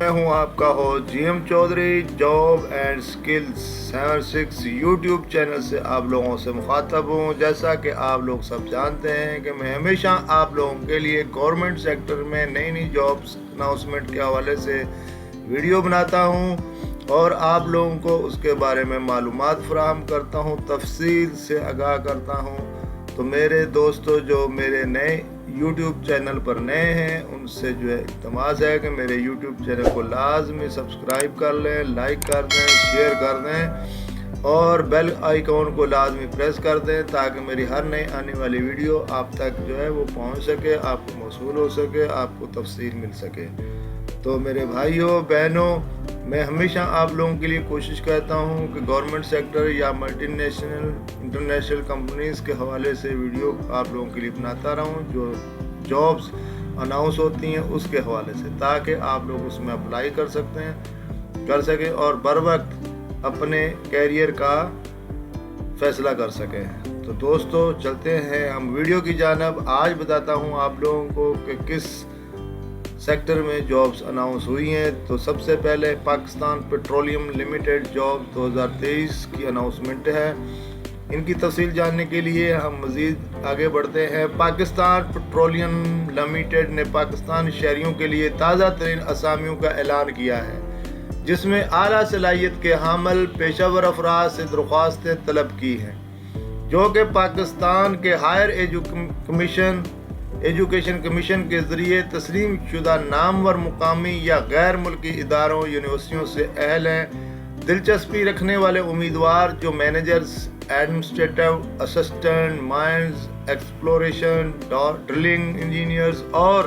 میں ہوں آپ کا host GM Chaudhry job and skills 76 YouTube channel سے آپ لوگوں سے مخاطب ہوں۔ جیسا کہ آپ لوگ سب جانتے ہیں کہ میں ہمیشہ آپ لوگوں کے لیے گورنمنٹ سیکٹر میں نئی جابس اناؤنسمنٹ کے حوالے سے ویڈیو بناتا ہوں اور آپ لوگوں کو اس کے بارے میں معلومات فراہم کرتا ہوں، تفصیل سے آگاہ کرتا ہوں۔ تو میرے دوستو جو میرے نئے یوٹیوب چینل پر نئے ہیں ان سے جو ہے التماس ہے کہ میرے یوٹیوب چینل کو لازمی سبسکرائب کر لیں، لائک کر دیں، شیئر کر دیں اور بیل آئیکن کو لازمی پریس کر دیں تاکہ میری ہر نئی آنے والی ویڈیو آپ تک جو ہے وہ پہنچ سکے، آپ کو موصول ہو سکے، آپ کو تفصیل مل سکے۔ تو میرے بھائیوں بہنوں، میں ہمیشہ آپ لوگوں کے لیے کوشش کرتا ہوں کہ گورنمنٹ سیکٹر یا ملٹی نیشنل انٹرنیشنل کمپنیز کے حوالے سے ویڈیو آپ لوگوں کے لیے بناتا رہوں جو جابس اناؤنس ہوتی ہیں اس کے حوالے سے، تاکہ آپ لوگ اس میں اپلائی کر سکیں اور بر وقت اپنے کیریئر کا فیصلہ کر سکیں۔ تو دوستو چلتے ہیں ہم ویڈیو کی جانب۔ آج بتاتا ہوں آپ لوگوں کو کہ کس سیکٹر میں جابس اناؤنس ہوئی ہیں۔ تو سب سے پہلے پاکستان پیٹرولیم لمیٹڈ جاب 2023 کی اناؤنسمنٹ ہے۔ ان کی تفصیل جاننے کے لیے ہم مزید آگے بڑھتے ہیں۔ پاکستان پیٹرولیم لمیٹڈ نے پاکستان شہریوں کے لیے تازہ ترین اسامیوں کا اعلان کیا ہے، جس میں اعلیٰ صلاحیت کے حامل پیشہ ور افراد سے درخواستیں طلب کی ہیں، جو کہ پاکستان کے ہائر ایجوکیشن کمیشن کے ذریعے تسلیم شدہ نامور مقامی یا غیر ملکی اداروں یونیورسٹیوں سے اہل ہیں۔ دلچسپی رکھنے والے امیدوار جو managers, administrative assistant, mines exploration, drilling engineers اور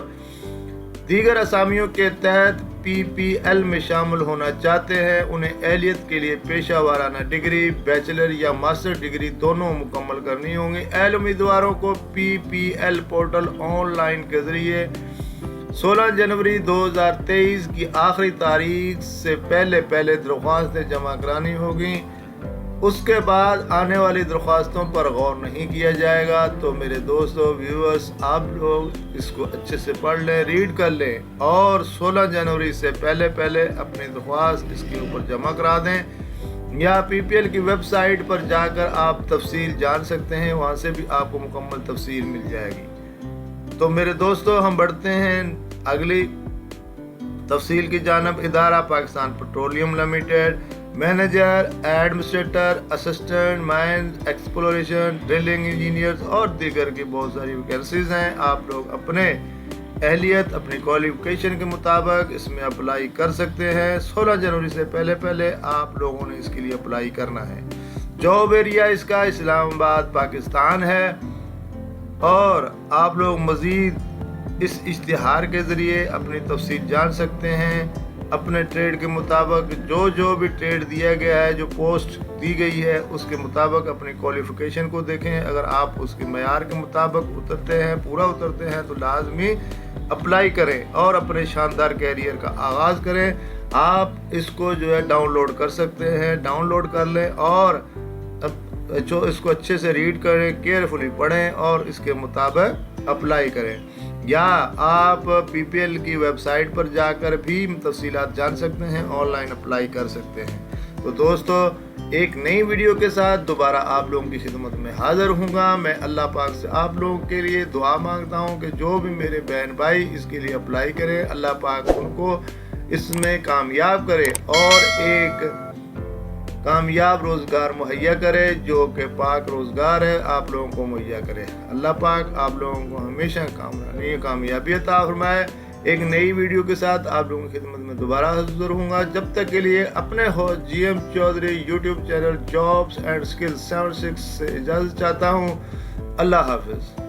دیگر اسامیوں کے تحت PPL میں شامل ہونا چاہتے ہیں، انہیں اہلیت کے لیے پیشہ ورانہ ڈگری، بیچلر یا ماسٹر ڈگری دونوں مکمل کرنی ہوں گی۔ اہل امیدواروں کو PPL پورٹل آن لائن کے ذریعے 16 جنوری 2023 کی آخری تاریخ سے پہلے درخواستیں جمع کرانی ہوگی۔ اس کے بعد آنے والی درخواستوں پر غور نہیں کیا جائے گا۔ تو میرے دوستو ویورز، آپ لوگ اس کو اچھے سے پڑھ لیں، ریڈ کر لیں اور 16 جنوری سے پہلے اپنی درخواست اس کے اوپر جمع کرا دیں، یا PPL کی ویب سائٹ پر جا کر آپ تفصیل جان سکتے ہیں، وہاں سے بھی آپ کو مکمل تفصیل مل جائے گی۔ تو میرے دوستو ہم بڑھتے ہیں اگلی تفصیل کی جانب۔ ادارہ Pakistan petroleum limited, manager, administrator assistant, mines exploration, drilling engineers اور دیگر کی بہت ساری ویکینسیز ہیں۔ آپ لوگ اپنے اہلیت، اپنی کوالیفیکیشن کے مطابق اس میں اپلائی کر سکتے ہیں۔ 16 جنوری سے پہلے آپ لوگوں نے اس کے لیے اپلائی کرنا ہے۔ جاب ایریا اس کا اسلام آباد پاکستان ہے، اور آپ لوگ مزید اس اشتہار کے ذریعے اپنی تفصیل جان سکتے ہیں۔ اپنے ٹریڈ کے مطابق جو بھی ٹریڈ دیا گیا ہے، جو پوسٹ دی گئی ہے، اس کے مطابق اپنی کوالیفیکیشن کو دیکھیں۔ اگر آپ اس کے معیار کے مطابق پورا اترتے ہیں تو لازمی اپلائی کریں اور اپنے شاندار کیریئر کا آغاز کریں۔ آپ اس کو جو ہے ڈاؤن لوڈ کر سکتے ہیں، ڈاؤن لوڈ کر لیں اور اس کو اچھے سے ریڈ کریں، کیئرفلی پڑھیں اور اس کے مطابق اپلائی کریں، یا آپ PPL کی ویب سائٹ پر جا کر بھی تفصیلات جان سکتے ہیں، آن لائن اپلائی کر سکتے ہیں۔ تو دوستو ایک نئی ویڈیو کے ساتھ دوبارہ آپ لوگوں کی خدمت میں حاضر ہوں گا۔ میں اللہ پاک سے آپ لوگوں کے لیے دعا مانگتا ہوں کہ جو بھی میرے بہن بھائی اس کے لیے اپلائی کریں، اللہ پاک ان کو اس میں کامیاب کرے اور ایک کامیاب روزگار مہیا کرے، جو کہ پاک روزگار ہے، آپ لوگوں کو مہیا کرے۔ اللہ پاک آپ لوگوں کو ہمیشہ کامیابی عطا فرمائے۔ ایک نئی ویڈیو کے ساتھ آپ لوگوں کی خدمت میں دوبارہ حاضر ہوں گا۔ جب تک کے لیے اپنے host GM Chaudhry YouTube channel jobs and skills 76 سے اجازت چاہتا ہوں۔ اللہ حافظ۔